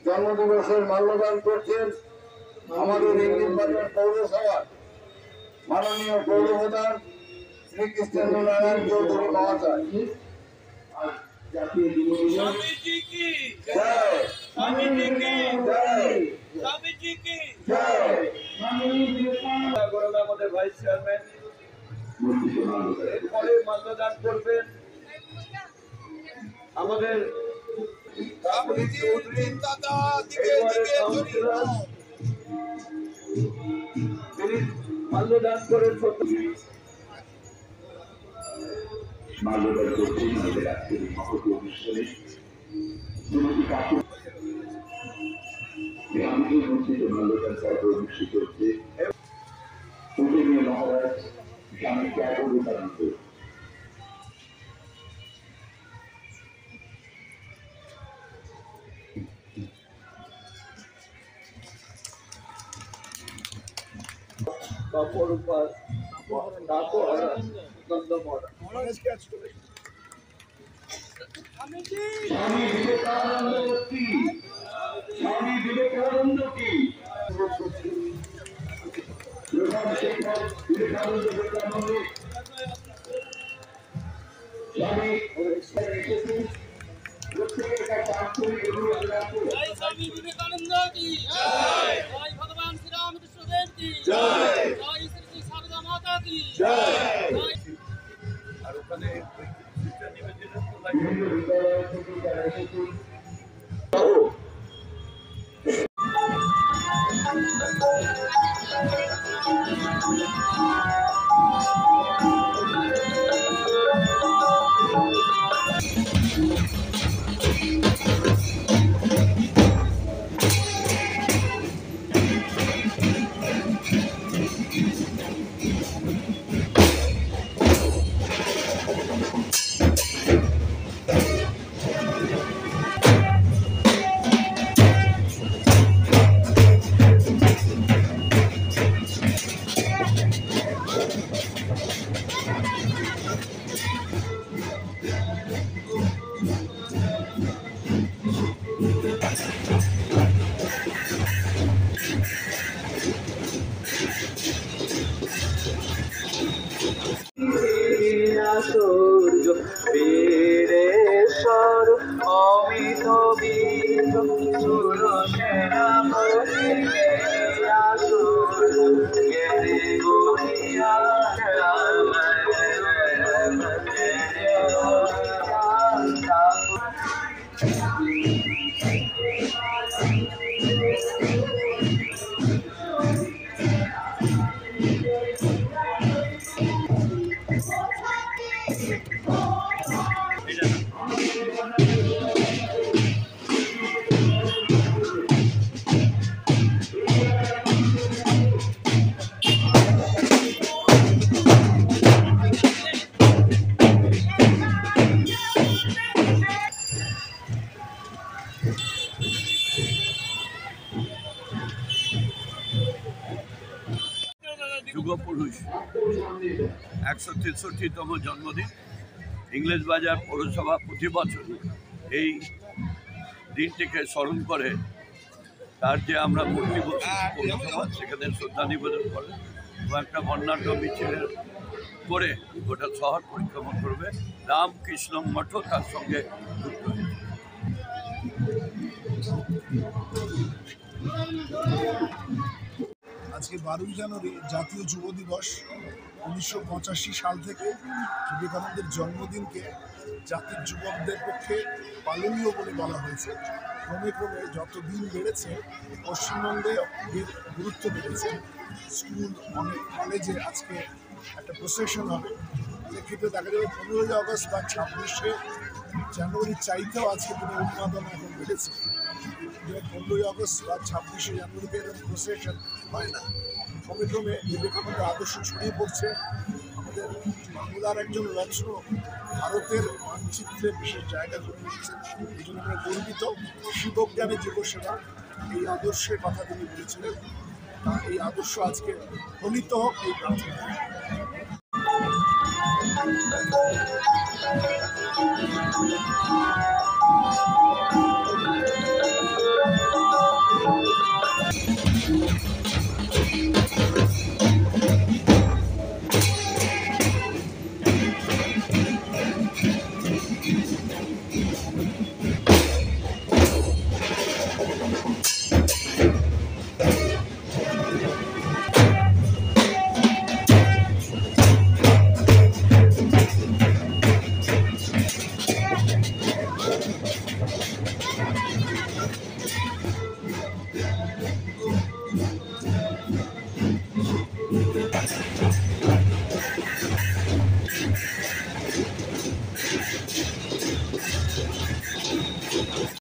জন্মদিবসের মাল্যদান করছেন আমাদের ইংলিশবাজার পৌরসভার মাননীয় পৌরপ্রধান শ্রী কৃষ্ণেন্দ্র নারায়ণ চৌধুরী মহাশয়। জাতীয় যুব আমাদের ভাইস চেয়ারম্যান এরপরে মাল্যদান করবেন আমাদের মাল্যদান করেন মাল্যদান করছেন আমাদের আজকের মহৎ অনুষ্ঠানে মাল্যদান পর্ব অনুষ্ঠিত হচ্ছে পূজনীয় মহারাজ স্বামী ত্যাগবিবেকানন্দ। স্বামী বিবেকানন্দ কি भगवान श्री रामकृष्ण देव की जय, जय श्री शारदा माता की जय। যুগপুরুষ 163তম জন্মদিন ইংলিশবাজার পৌরসভা প্রতি বছর এই দিনটিকে স্মরণ করে তার যে আমরা মূর্তি পৌরসভা সেখানে শ্রদ্ধা নিবেদন করে এবং একটা বর্ণাঢ্য মিছিলের করে গোটা শহর পরিক্রমা করবে। রামকৃষ্ণ মঠও তার সঙ্গে যুক্ত হয়েছে। আজকে 12ই জানুয়ারি জাতীয় যুব দিবস। 1985 সাল থেকে বিবেকানন্দের জন্মদিনকে জাতির যুবকদের পক্ষে পালনীয় বলে বলা হয়েছে। ক্রমে ক্রমে যত দিন বেড়েছে পশ্চিমবঙ্গে এর গুরুত্ব বেড়েছে। স্কুল, অনেক কলেজে আজকে একটা প্রসেশন হবে। সেক্ষেত্রে দেখা যাবে 15ই আগস্ট বা 26শে জানুয়ারির চাইতেও আজকে দিনে উন্মাদনা এখন বেড়েছে। 15ই আগস্ট বা 26শে জানুয়ারিতে এরকম প্রসেশন হয় না। ক্রমে ক্রমে বিবেকানন্দের আদর্শ ছড়িয়ে পড়ছে। আমাদের বাংলার একজন রত্ন ভারতের মানচিত্রে বিশেষ জায়গা করে নিয়েছেন। এই জন্য আমরা গর্বিত। শিবজ্ঞানে জীবসেবা এই আদর্শের কথা তিনি বলেছিলেন। এই আদর্শ আজকে ফলিত হোক এই প্রার্থনা।